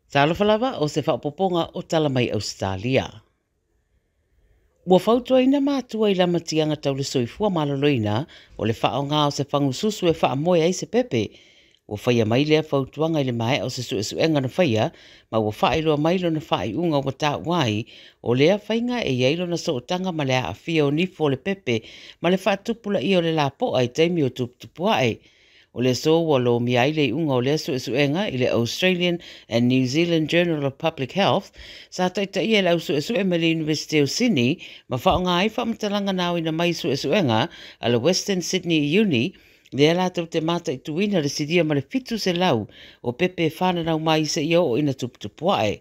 Salawhalawa o se whapoponga o Talamai Australia. Ua whautua ina mātua I lamatianga tau le soifua maloloina o le whaonga o se whangususu e whaamoe ai se pepe. Ua whaia mai lea whautuanga I le mae o se suenga na whaia, ma ua whaeloa mailo na whaeunga o tā wai o lea whainga e yailo na sootanga ma lea awhia o nifo o le pepe ma le whaatupula I o le lapo ai taimi o tuputupuae. O le so wa lo mi ai le unga o le suenga I le Australian and New Zealand Journal of Public Health sa taita ia le suenga le University of Sydney ma whaonga ai whaamatalanga nao ina mai suenga a le Western Sydney Uni le ala tau te mata I tuina le sidia ma le fitu se lau o pepe whananau mai se ia o ina tuputupuae.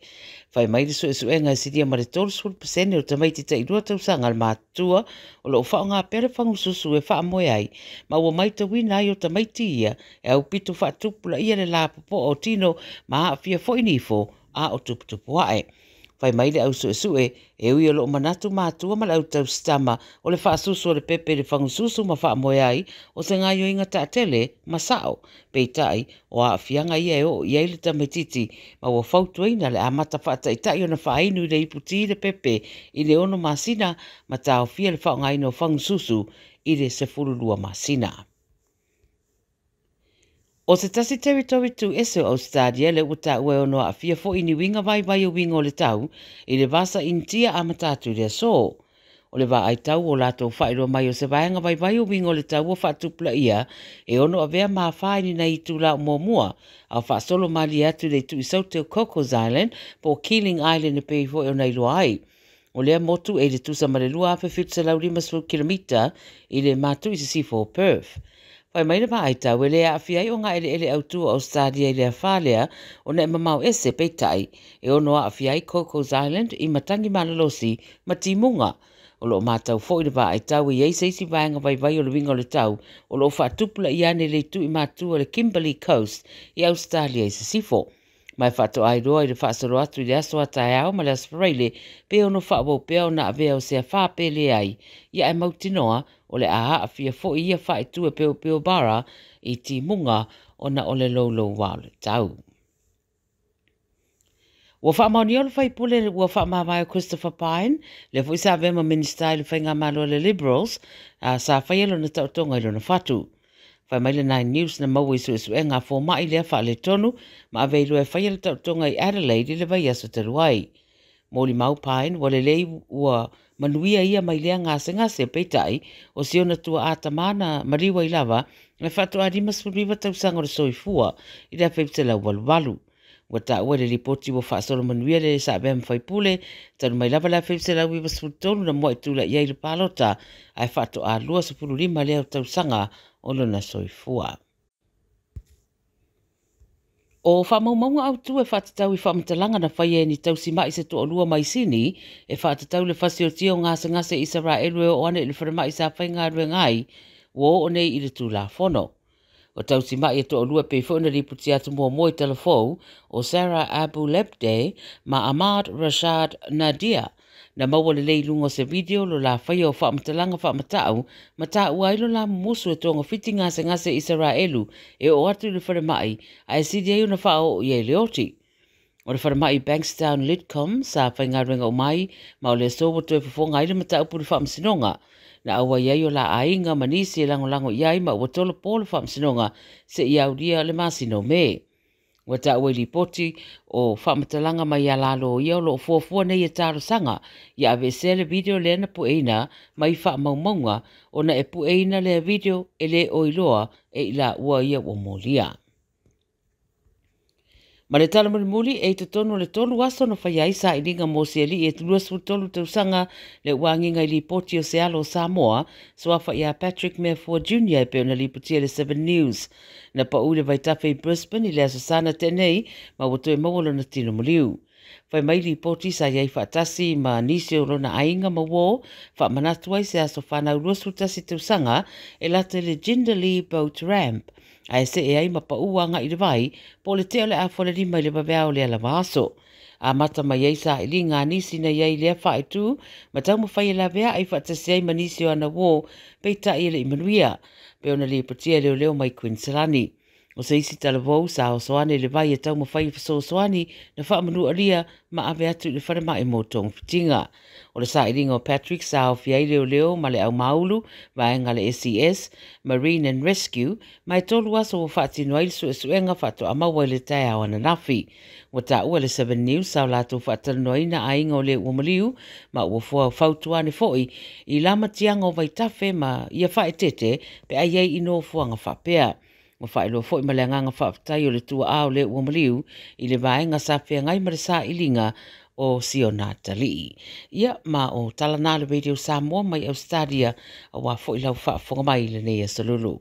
Whai mai le suenga sidia ma le 12% o tamaiti ta irua tau sanga le mātua o lo whaonga pere whangususu e whaamoe ai ma ua mai tawina ai o tamaiti ia e au pitu whaatupula ia le la popo o tino ma awhia foinifo a o tuputupuae. Whai mai le au suesue e ui o lo manatu mātua ma le au tau stama o le whaasusu o le pepe le whangususu ma whaamoe ai o se ngaio inga tātele ma sao peitai o a whianga ia e o iai le tametiti ma ua whautuina le amata whaataitai o na whainu I le iputi le pepe I le ono masina ma tau whia le whaongaino whangususu I le se furulua masina. O se tasi territory tu ese o Australia le uta ue ono a fia fo ini winga vai o winga o le tau I le vasa intia amatatu le so. O le va ai tau o lato whaero mai o se vaenga vai o winga o le tau o whatupla ia e ono a vea maa whaini na I tu la mua a whaasolo mali atu le tu I South Cocos Island po Keeling Island e pei fo e o nei loa ai. O lea motu e le tusa ma le lua afe fitsa lau 5 kilomita I le matu I se sifo Perth. Whai mai le mai tau e lea awhiai o ngā ele autua Australia I lea whalea o na mamau ese peitai e ono a awhiai Cocos Island I matangi malalosi ma timunga. O lo mātau fo I le vai tau I eisi vaenga vai o le winga o le tau o lo whaatupula I ane le tu I mātua le Kimberley Coast I Australia I se sifo. Mai whato ai roa I le whaasaro atu I le aso atai au ma le aspareile pe ono whaawau pe o na avea o sea whapele ai ia e mautinoa o le aha a fia fo ia whae tue peo bara I ti munga o na o le lolo wau le tau. Ua whaamaoni o le whaipule ua whaamawai o Christopher Pyne le fo isa vema minister I le whainga malo le Liberals sa whaielo na tautonga I lona whatu. Whai mai le 9 News na maua I suenga fo mai lea wha le tonu ma aveilu e whaielo tautonga I Adelaide I le vai aso te ruai. Mōli mau Pyne wa le lei ua manuia ia mai lea ngase peitai o siona tua atamana mariwa I lava e whatu a rimas furiwa tausanga o le soifua I lea whaipitela walu. Wa ta ua le ripoti wa whaasolo manuia le sa abem whaipule tanu mai lava lea whaipitela wiwas futonu na moe tula iai le palota ai whatu a lua sapuru lima lea tausanga o lona soifua. O whamaumaunga au tu e whatatau I whamatalanga na whaie ni tausi mai se to olua mai sini e whatatau le whasio tio ngase Israelu e o ane le wharamai sa whainga rue ngai wo o nei I le tū la whono. O tausi mai e to olua pe whauna riputi atu mua moe telefou o Sarah Abu Lebde ma Ahmad Rashad Nadia na maua le leilungo se video lo la whaia o whamatalanga whamatau ma ta uailo la musu e tonga whiti ngase Israelu e o atu le wharamai a e sidi ai una whao I e leoti. O le wharamai Bankstown Lidcom sa whaingaruenga o mai ma o le sobo to e whafonga ile matau puri whamasinonga na awa iai o la ainga manisi e lango iai ma ua tolo polo whamasinonga se iauria le masino me. Ua ta ua lipoti o whamatalanga mai a lalo ia o lo fuafua nei e taro sanga ia ave se le video le na pueina mai whamaumaunga o na e pueina le video e le oiloa e ila ua ia o molia. Ma le tala muli e te tono le tolu aso na whaiai sa ininga mosieli e tulua tolu tausanga le wanginga I lipoti o se alo Samoa soa whaia Patrick Mefua Jr. e peona lipotia le 7 News. Na pa ule vai tafe I Brisbane I le asasana tenei ma wato e mawalo na tino muliu. Whai mai lipoti sa iai whaatasi ma nisi o rona ainga ma wo wha manatuai se aso whanau ruasu tasi tausanga e lata le Jindalee Boat Ramp. Ai se e ai mapa uanga I le vai, po le teo le afole lima I le babeao le ala vaso. A mata mai ei sa ili ngā nisi na iei lea whae tu, ma tau ma whai la vea ai whaatasi ai manisi o ana wō, pei ta I le imanuia, pe ona li patia leo mai Queenslandi. O se isi talavou sa o soane le vai e tau mawhai faso soani na whaamanu alia ma ave atu le whare mai mo tong fitinga. O le sa iringa o Patrick sa o fiai leo ma le au maulu vaenga le SES, Marine and Rescue, mai tolu aso o whaatino ai suenga whaato amawa le tai au ananafi. O ta ua le 7 News sa o lato whaatanoina a inga o le uamaliu ma ua fua whautuane foi i lama tianga o vaitafe ma ia whaetete pe ai ei ino fuanga whapea. O whaelo foi ma le anganga whaatai o le tua ao le uamaliu i le vaenga sa whea ngai marisa ilinga o Sionatali. Ia ma o talanale radio Samoa mai Australia a wa foi lau whaafonga mai le nei salulu.